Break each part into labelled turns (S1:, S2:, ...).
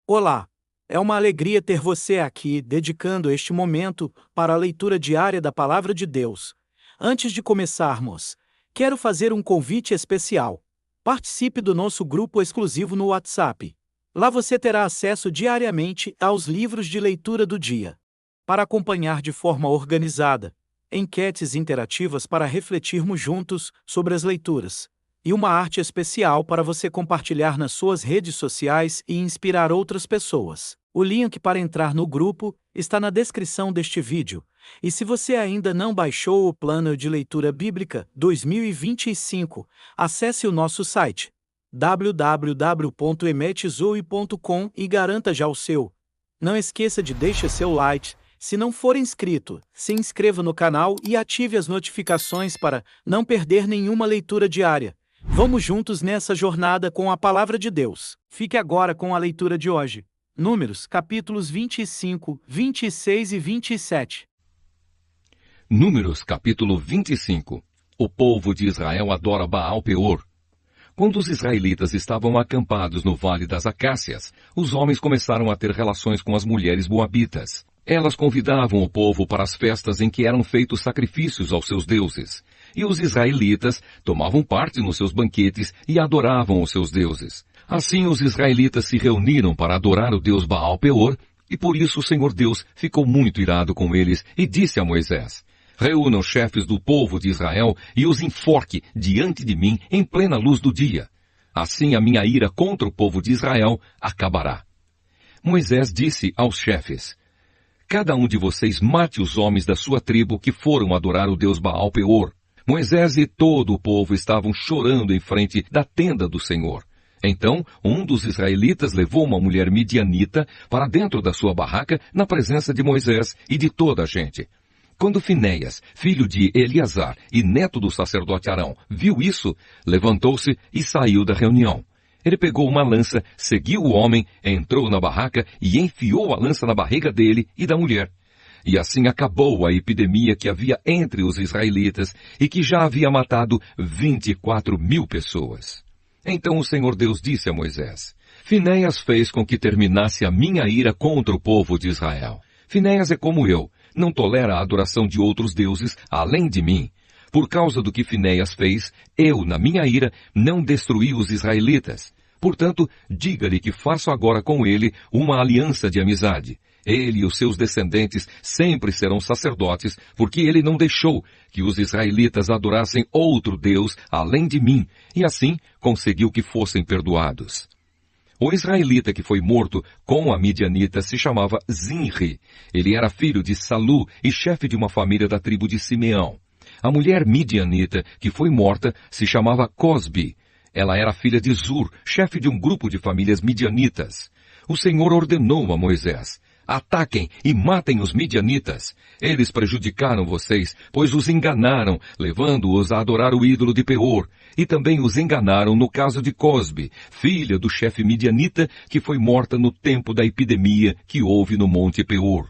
S1: Olá! É uma alegria ter você aqui, dedicando este momento para a leitura diária da Palavra de Deus. Antes de começarmos, quero fazer um convite especial. Participe do nosso grupo exclusivo no WhatsApp. Lá você terá acesso diariamente aos livros de leitura do dia. Para acompanhar de forma organizada, enquetes interativas para refletirmos juntos sobre as leituras, e uma arte especial para você compartilhar nas suas redes sociais e inspirar outras pessoas. O link para entrar no grupo está na descrição deste vídeo. E se você ainda não baixou o Plano de Leitura Bíblica 2025, acesse o nosso site www.emetzoe.com e garanta já o seu. Não esqueça de deixar seu like. Se não for inscrito, se inscreva no canal e ative as notificações para não perder nenhuma leitura diária. Vamos juntos nessa jornada com a Palavra de Deus. Fique agora com a leitura de hoje. Números, capítulos 25, 26 e 27.
S2: Números, capítulo 25. O povo de Israel adora Baal-Peor. Quando os israelitas estavam acampados no Vale das Acácias, os homens começaram a ter relações com as mulheres moabitas. Elas convidavam o povo para as festas em que eram feitos sacrifícios aos seus deuses. E os israelitas tomavam parte nos seus banquetes e adoravam os seus deuses. Assim os israelitas se reuniram para adorar o deus Baal-Peor, e por isso o Senhor Deus ficou muito irado com eles e disse a Moisés: reúna os chefes do povo de Israel e os enforque diante de mim em plena luz do dia. Assim a minha ira contra o povo de Israel acabará. Moisés disse aos chefes: cada um de vocês mate os homens da sua tribo que foram adorar o deus Baal-Peor. Moisés e todo o povo estavam chorando em frente da tenda do Senhor. Então, um dos israelitas levou uma mulher midianita para dentro da sua barraca na presença de Moisés e de toda a gente. Quando Finéias, filho de Eleazar e neto do sacerdote Arão, viu isso, levantou-se e saiu da reunião. Ele pegou uma lança, seguiu o homem, entrou na barraca e enfiou a lança na barriga dele e da mulher. E assim acabou a epidemia que havia entre os israelitas e que já havia matado 24.000 pessoas. Então o Senhor Deus disse a Moisés: Finéias fez com que terminasse a minha ira contra o povo de Israel. Finéias é como eu, não tolera a adoração de outros deuses além de mim. Por causa do que Finéias fez, eu, na minha ira, não destruí os israelitas. Portanto, diga-lhe que faço agora com ele uma aliança de amizade. Ele e os seus descendentes sempre serão sacerdotes, porque ele não deixou que os israelitas adorassem outro Deus além de mim, e assim conseguiu que fossem perdoados. O israelita que foi morto com a midianita se chamava Zinri. Ele era filho de Salu e chefe de uma família da tribo de Simeão. A mulher midianita que foi morta se chamava Cosbi. Ela era filha de Zur, chefe de um grupo de famílias midianitas. O Senhor ordenou a Moisés: ataquem e matem os midianitas. Eles prejudicaram vocês, pois os enganaram, levando-os a adorar o ídolo de Peor. E também os enganaram no caso de Cosbi, filha do chefe midianita, que foi morta no tempo da epidemia que houve no monte Peor.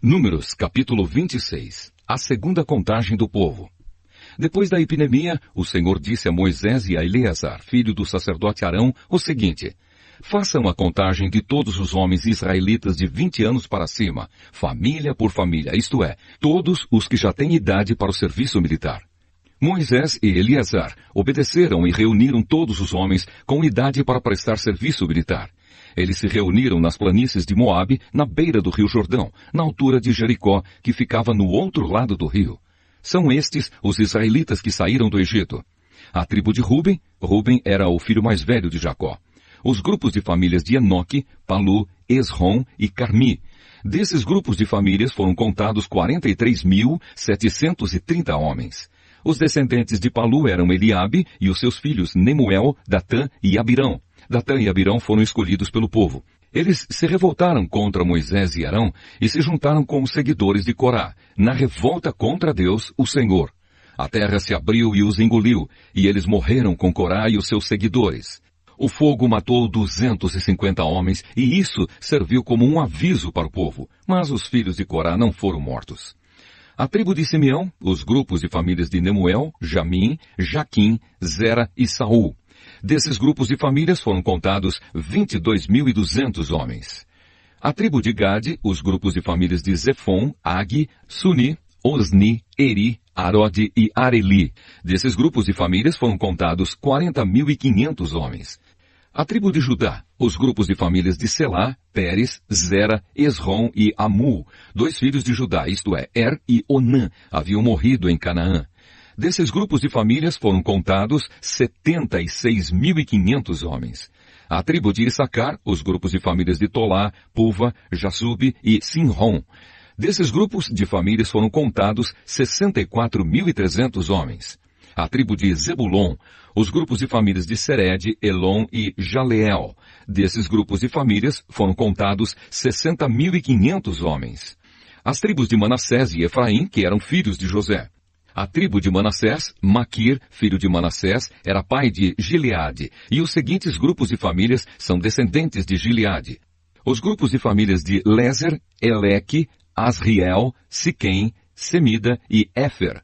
S2: Números, capítulo 26. A segunda contagem do povo. Depois da epidemia, o Senhor disse a Moisés e a Eleazar, filho do sacerdote Arão, o seguinte: façam a contagem de todos os homens israelitas de 20 anos para cima, família por família, isto é, todos os que já têm idade para o serviço militar. Moisés e Eleazar obedeceram e reuniram todos os homens com idade para prestar serviço militar. Eles se reuniram nas planícies de Moabe, na beira do rio Jordão, na altura de Jericó, que ficava no outro lado do rio. São estes os israelitas que saíram do Egito. A tribo de Ruben era o filho mais velho de Jacó. Os grupos de famílias de Enoque, Palu, Esrom e Carmi. Desses grupos de famílias foram contados 43.730 homens. Os descendentes de Palu eram Eliabe e os seus filhos Nemuel, Datã e Abirão. Datã e Abirão foram escolhidos pelo povo. Eles se revoltaram contra Moisés e Arão e se juntaram com os seguidores de Corá, na revolta contra Deus, o Senhor. A terra se abriu e os engoliu, e eles morreram com Corá e os seus seguidores. O fogo matou 250 homens, e isso serviu como um aviso para o povo, mas os filhos de Corá não foram mortos. A tribo de Simeão, os grupos de famílias de Nemuel, Jamim, Jaquim, Zera e Saul. Desses grupos de famílias foram contados 22.200 homens. A tribo de Gade, os grupos de famílias de Zefon, Agi, Suni, Osni, Eri, Arode e Areli. Desses grupos de famílias foram contados 40.500 homens. A tribo de Judá, os grupos de famílias de Selá, Pérez, Zera, Esrom e Amu, 2 filhos de Judá, isto é, e Onã, haviam morrido em Canaã. Desses grupos de famílias foram contados 76.500 homens. A tribo de Issacar, os grupos de famílias de Tolá, Puva, Jassube e Sinrom. Desses grupos de famílias foram contados 64.300 homens. A tribo de Zebulon, os grupos de famílias de Sered, Elon e Jaleel. Desses grupos de famílias foram contados 60.500 homens. As tribos de Manassés e Efraim, que eram filhos de José. A tribo de Manassés, Maquir, filho de Manassés, era pai de Gileade, e os seguintes grupos de famílias são descendentes de Gileade. Os grupos de famílias de Lézer, Eleque, Asriel, Siquém, Semida e Éfer.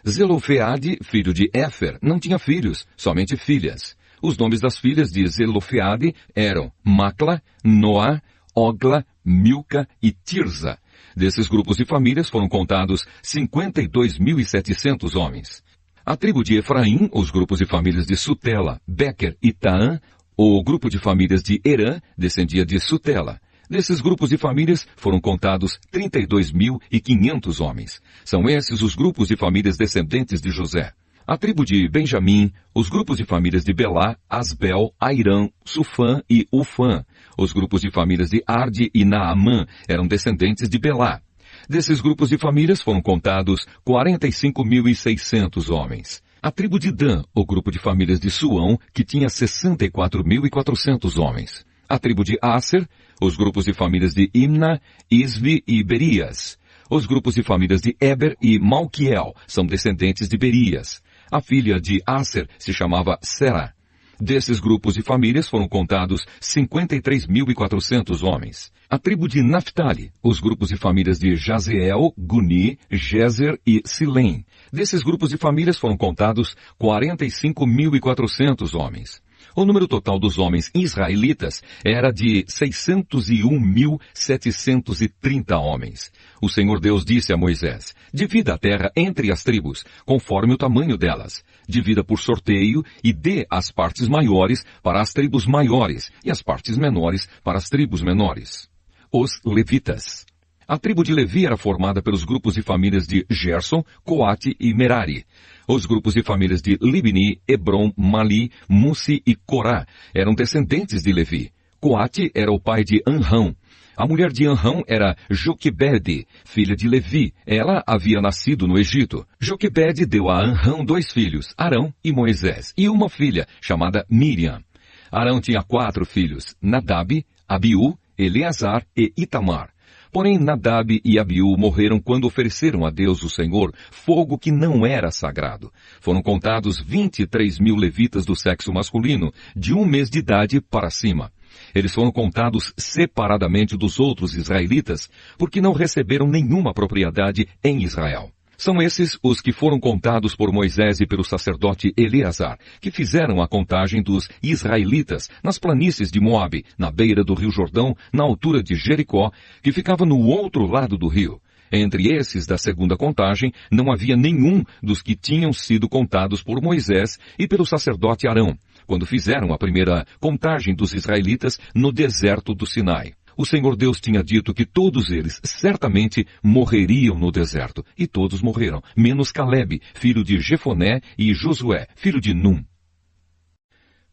S2: Zelofeade, filho de Éfer, não tinha filhos, somente filhas. Os nomes das filhas de Zelofeade eram Macla, Noá, Ogla, Milca e Tirza. Desses grupos de famílias foram contados 52.700 homens. A tribo de Efraim, os grupos de famílias de Sutela, Bequer e Taã. O grupo de famílias de Herã descendia de Sutela. Desses grupos de famílias foram contados 32.500 homens. São esses os grupos de famílias descendentes de José. A tribo de Benjamim, os grupos de famílias de Belá, Asbel, Airã, Sufã e Ufã. Os grupos de famílias de Arde e Naamã eram descendentes de Belá. Desses grupos de famílias foram contados 45.600 homens. A tribo de Dan, o grupo de famílias de Suão, que tinha 64.400 homens. A tribo de Aser, os grupos de famílias de Imna, Isvi e Berias. Os grupos de famílias de Eber e Malquiel são descendentes de Berias. A filha de Aser se chamava Sera. Desses grupos de famílias foram contados 53.400 homens. A tribo de Naphtali, os grupos de famílias de Jazeel, Guni, Jezer e Silém. Desses grupos de famílias foram contados 45.400 homens. O número total dos homens israelitas era de 601.730 homens. O Senhor Deus disse a Moisés: divida a terra entre as tribos, conforme o tamanho delas. Divida por sorteio e dê as partes maiores para as tribos maiores e as partes menores para as tribos menores. Os levitas. A tribo de Levi era formada pelos grupos de famílias de Gerson, Coate e Merari. Os grupos de famílias de Libni, Hebron, Mali, Mussi e Corá eram descendentes de Levi. Coate era o pai de Anrão. A mulher de Anrão era Joquebede, filha de Levi. Ela havia nascido no Egito. Joquebede deu a Anrão 2 filhos, Arão e Moisés, e uma filha, chamada Miriam. Arão tinha 4 filhos, Nadab, Abiú, Eleazar e Itamar. Porém, Nadab e Abiú morreram quando ofereceram a Deus o Senhor fogo que não era sagrado. Foram contados 23.000 levitas do sexo masculino, de 1 mês de idade para cima. Eles foram contados separadamente dos outros israelitas, porque não receberam nenhuma propriedade em Israel. São esses os que foram contados por Moisés e pelo sacerdote Eleazar, que fizeram a contagem dos israelitas nas planícies de Moabe, na beira do rio Jordão, na altura de Jericó, que ficava no outro lado do rio. Entre esses da segunda contagem, não havia nenhum dos que tinham sido contados por Moisés e pelo sacerdote Arão, quando fizeram a primeira contagem dos israelitas no deserto do Sinai. O Senhor Deus tinha dito que todos eles certamente morreriam no deserto, e todos morreram, menos Calebe, filho de Jefoné, e Josué, filho de Num.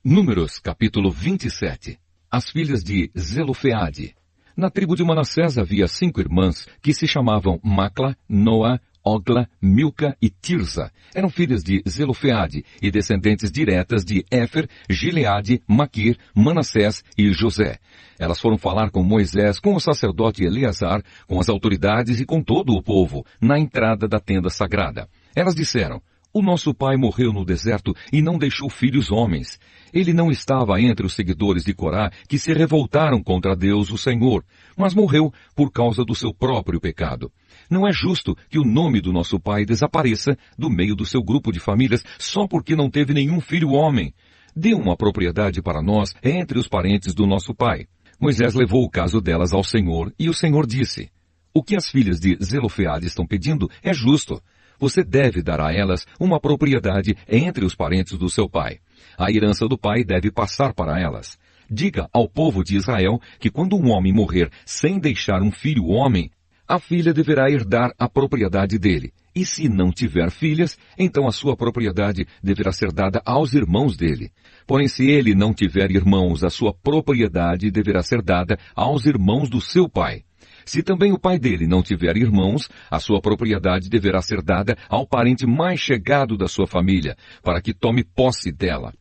S2: Números, capítulo 27. As filhas de Zelofeade. Na tribo de Manassés havia 5 irmãs que se chamavam Macla, Noá, Ogla, Milca e Tirza. Eram filhas de Zelofeade e descendentes diretas de Éfer, Gileade, Maquir, Manassés e José. Elas foram falar com Moisés, com o sacerdote Eleazar, com as autoridades e com todo o povo, na entrada da tenda sagrada. Elas disseram: o nosso pai morreu no deserto e não deixou filhos homens. Ele não estava entre os seguidores de Corá que se revoltaram contra Deus, o Senhor, mas morreu por causa do seu próprio pecado. Não é justo que o nome do nosso pai desapareça do meio do seu grupo de famílias só porque não teve nenhum filho homem. Dê uma propriedade para nós entre os parentes do nosso pai. Moisés levou o caso delas ao Senhor, e o Senhor disse: O que as filhas de Zelofeade estão pedindo é justo. Você deve dar a elas uma propriedade entre os parentes do seu pai. A herança do pai deve passar para elas. Diga ao povo de Israel que quando um homem morrer sem deixar um filho homem, a filha deverá herdar a propriedade dele. E se não tiver filhas, então a sua propriedade deverá ser dada aos irmãos dele. Porém, se ele não tiver irmãos, a sua propriedade deverá ser dada aos irmãos do seu pai. Se também o pai dele não tiver irmãos, a sua propriedade deverá ser dada ao parente mais chegado da sua família, para que tome posse dela.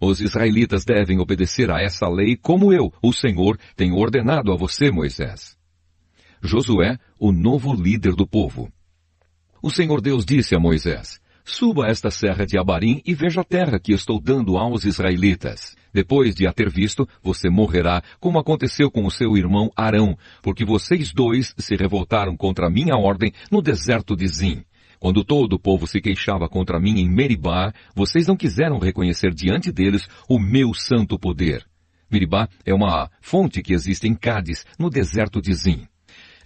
S2: Os israelitas devem obedecer a essa lei como eu, o Senhor, tenho ordenado a você, Moisés. Josué, o novo líder do povo. O Senhor Deus disse a Moisés: Suba esta serra de Abarim e veja a terra que estou dando aos israelitas. Depois de a ter visto, você morrerá, como aconteceu com o seu irmão Arão, porque vocês dois se revoltaram contra a minha ordem no deserto de Zim. Quando todo o povo se queixava contra mim em Meribá, vocês não quiseram reconhecer diante deles o meu santo poder. Meribá é uma fonte que existe em Cádiz, no deserto de Zim.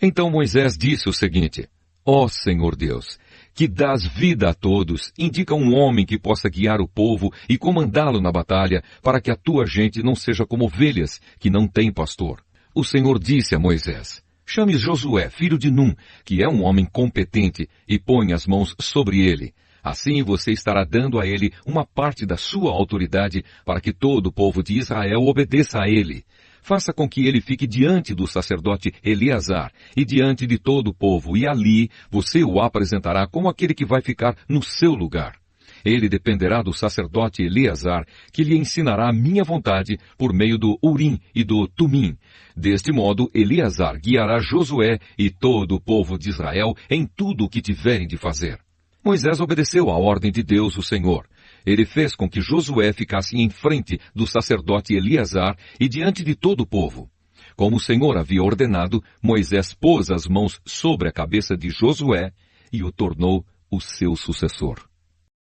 S2: Então Moisés disse o seguinte: Ó Senhor Deus, que dás vida a todos, indica um homem que possa guiar o povo e comandá-lo na batalha, para que a tua gente não seja como ovelhas, que não têm pastor. O Senhor disse a Moisés: Chame Josué, filho de Num, que é um homem competente, e põe as mãos sobre ele. Assim você estará dando a ele uma parte da sua autoridade, para que todo o povo de Israel obedeça a ele. Faça com que ele fique diante do sacerdote Eleazar e diante de todo o povo, e ali você o apresentará como aquele que vai ficar no seu lugar. Ele dependerá do sacerdote Eleazar, que lhe ensinará a minha vontade por meio do Urim e do Tumim. Deste modo, Eleazar guiará Josué e todo o povo de Israel em tudo o que tiverem de fazer. Moisés obedeceu à ordem de Deus, o Senhor. Ele fez com que Josué ficasse em frente do sacerdote Eleazar e diante de todo o povo. Como o Senhor havia ordenado, Moisés pôs as mãos sobre a cabeça de Josué e o tornou o seu sucessor.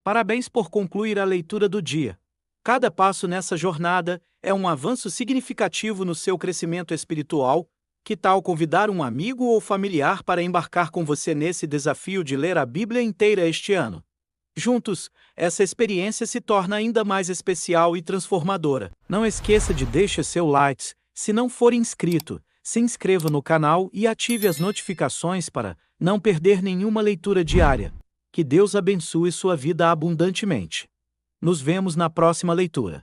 S1: Parabéns por concluir a leitura do dia. Cada passo nessa jornada é um avanço significativo no seu crescimento espiritual. Que tal convidar um amigo ou familiar para embarcar com você nesse desafio de ler a Bíblia inteira este ano? Juntos, essa experiência se torna ainda mais especial e transformadora. Não esqueça de deixar seu like. Se não for inscrito, se inscreva no canal e ative as notificações para não perder nenhuma leitura diária. Que Deus abençoe sua vida abundantemente. Nos vemos na próxima leitura.